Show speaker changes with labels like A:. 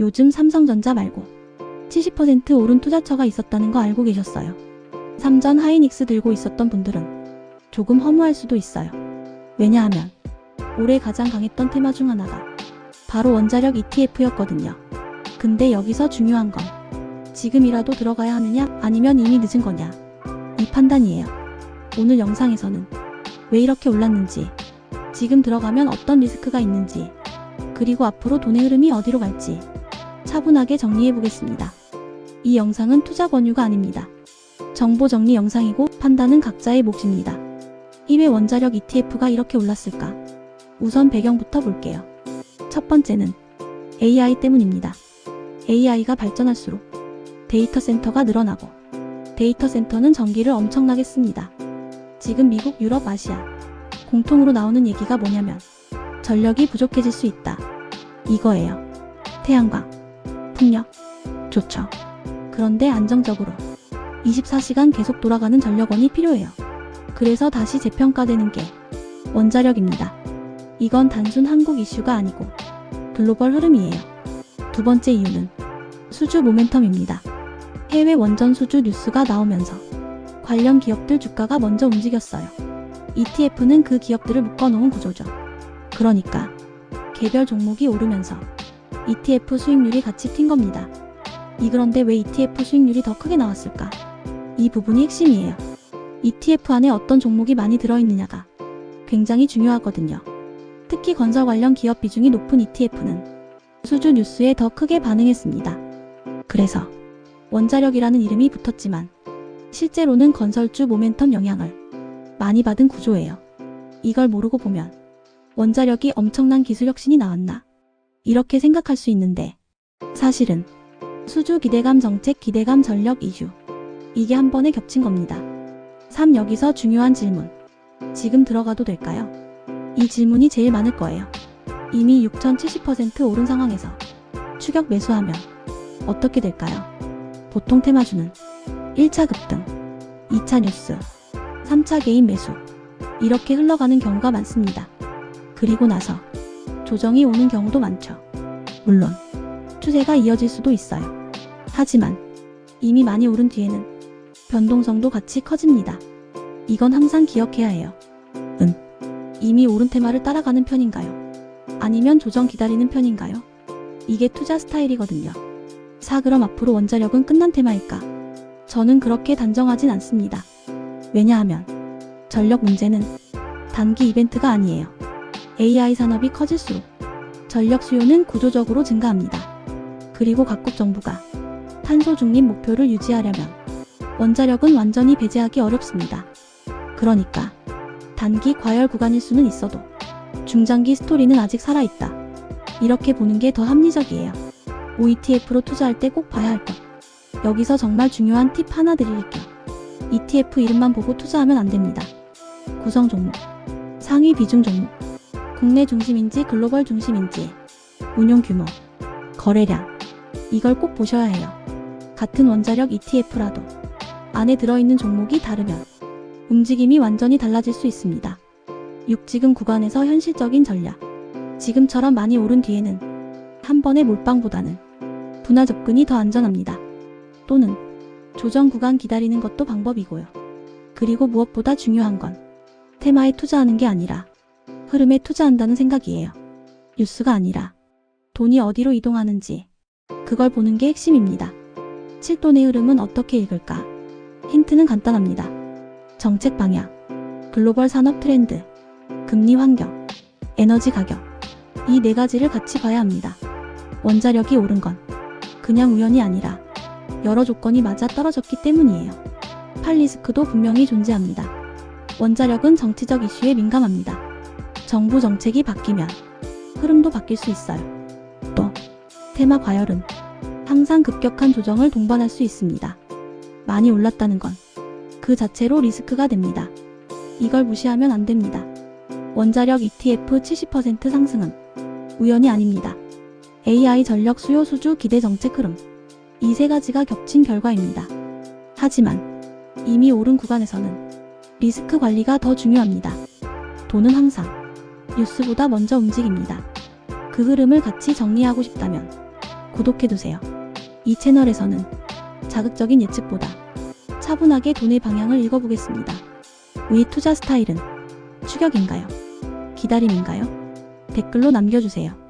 A: 요즘 삼성전자 말고 70% 오른 투자처가 있었다는 거 알고 계셨어요? 삼전 하이닉스 들고 있었던 분들은 조금 허무할 수도 있어요. 왜냐하면 올해 가장 강했던 테마 중 하나가 바로 원자력 ETF였거든요. 근데 여기서 중요한 건 지금이라도 들어가야 하느냐 아니면 이미 늦은 거냐, 이 판단이에요. 오늘 영상에서는 왜 이렇게 올랐는지, 지금 들어가면 어떤 리스크가 있는지, 그리고 앞으로 돈의 흐름이 어디로 갈지 차분하게 정리해 보겠습니다. 이 영상은 투자 권유가 아닙니다. 정보 정리 영상이고 판단은 각자의 몫입니다. 1회 원자력 ETF가 이렇게 올랐을까? 우선 배경부터 볼게요. 첫 번째는 AI 때문입니다. AI가 발전할수록 데이터 센터가 늘어나고 데이터 센터는 전기를 엄청나게 씁니다. 지금 미국, 유럽, 아시아 공통으로 나오는 얘기가 뭐냐면 전력이 부족해질 수 있다, 이거예요. 태양광, 풍력, 좋죠. 그런데 안정적으로 24시간 계속 돌아가는 전력원이 필요해요. 그래서 다시 재평가되는 게 원자력입니다. 이건 단순 한국 이슈가 아니고 글로벌 흐름이에요. 두 번째 이유는 수주 모멘텀입니다. 해외 원전 수주 뉴스가 나오면서 관련 기업들 주가가 먼저 움직였어요. ETF는 그 기업들을 묶어놓은 구조죠. 그러니까 개별 종목이 오르면서 ETF 수익률이 같이 튄 겁니다. 그런데 왜 ETF 수익률이 더 크게 나왔을까? 이 부분이 핵심이에요. ETF 안에 어떤 종목이 많이 들어있느냐가 굉장히 중요하거든요. 특히 건설 관련 기업 비중이 높은 ETF는 수주 뉴스에 더 크게 반응했습니다. 그래서 원자력이라는 이름이 붙었지만 실제로는 건설주 모멘텀 영향을 많이 받은 구조예요. 이걸 모르고 보면 원자력이 엄청난 기술 혁신이 나왔나? 이렇게 생각할 수 있는데 사실은 수주 기대감, 정책 기대감, 전력 이슈, 이게 한 번에 겹친 겁니다. 3. 여기서 중요한 질문. 지금 들어가도 될까요? 이 질문이 제일 많을 거예요. 이미 6,070% 오른 상황에서 추격 매수하면 어떻게 될까요? 보통 테마주는 1차 급등, 2차 뉴스, 3차 개인 매수, 이렇게 흘러가는 경우가 많습니다. 그리고 나서 조정이 오는 경우도 많죠. 물론 추세가 이어질 수도 있어요. 하지만 이미 많이 오른 뒤에는 변동성도 같이 커집니다. 이건 항상 기억해야 해요. 이미 오른 테마를 따라가는 편인가요? 아니면 조정 기다리는 편인가요? 이게 투자 스타일이거든요. 4. 그럼 앞으로 원자력은 끝난 테마일까? 저는 그렇게 단정하진 않습니다. 왜냐하면 전력 문제는 단기 이벤트가 아니에요. AI 산업이 커질수록 전력 수요는 구조적으로 증가합니다. 그리고 각국 정부가 탄소 중립 목표를 유지하려면 원자력은 완전히 배제하기 어렵습니다. 그러니까 단기 과열 구간일 수는 있어도 중장기 스토리는 아직 살아있다, 이렇게 보는 게 더 합리적이에요. ETF로 투자할 때 꼭 봐야 할 것. 여기서 정말 중요한 팁 하나 드릴게요. ETF 이름만 보고 투자하면 안 됩니다. 구성 종목, 상위 비중 종목, 국내 중심인지 글로벌 중심인지, 운용 규모, 거래량, 이걸 꼭 보셔야 해요. 같은 원자력 ETF라도 안에 들어있는 종목이 다르면 움직임이 완전히 달라질 수 있습니다. 6. 지금 구간에서 현실적인 전략. 지금처럼 많이 오른 뒤에는 한 번의 몰빵보다는 분할 접근이 더 안전합니다. 또는 조정 구간 기다리는 것도 방법이고요. 그리고 무엇보다 중요한 건 테마에 투자하는 게 아니라 흐름에 투자한다는 생각이에요. 뉴스가 아니라 돈이 어디로 이동하는지, 그걸 보는 게 핵심입니다. 7. 돈의 흐름은 어떻게 읽을까? 힌트는 간단합니다. 정책 방향, 글로벌 산업 트렌드, 금리 환경, 에너지 가격, 이 네 가지를 같이 봐야 합니다. 원자력이 오른 건 그냥 우연이 아니라 여러 조건이 맞아 떨어졌기 때문이에요. 8. 리스크도 분명히 존재합니다. 원자력은 정치적 이슈에 민감합니다. 정부 정책이 바뀌면 흐름도 바뀔 수 있어요. 또 테마 과열은 항상 급격한 조정을 동반할 수 있습니다. 많이 올랐다는 건 그 자체로 리스크가 됩니다. 이걸 무시하면 안 됩니다. 원자력 ETF 70% 상승은 우연이 아닙니다. AI 전력 수요 수주 기대 정책 흐름, 이 세 가지가 겹친 결과입니다. 하지만 이미 오른 구간에서는 리스크 관리가 더 중요합니다. 돈은 항상 뉴스보다 먼저 움직입니다. 그 흐름을 같이 정리하고 싶다면 구독해두세요. 이 채널에서는 자극적인 예측보다 차분하게 돈의 방향을 읽어보겠습니다. 위 투자 스타일은 추격인가요? 기다림인가요? 댓글로 남겨주세요.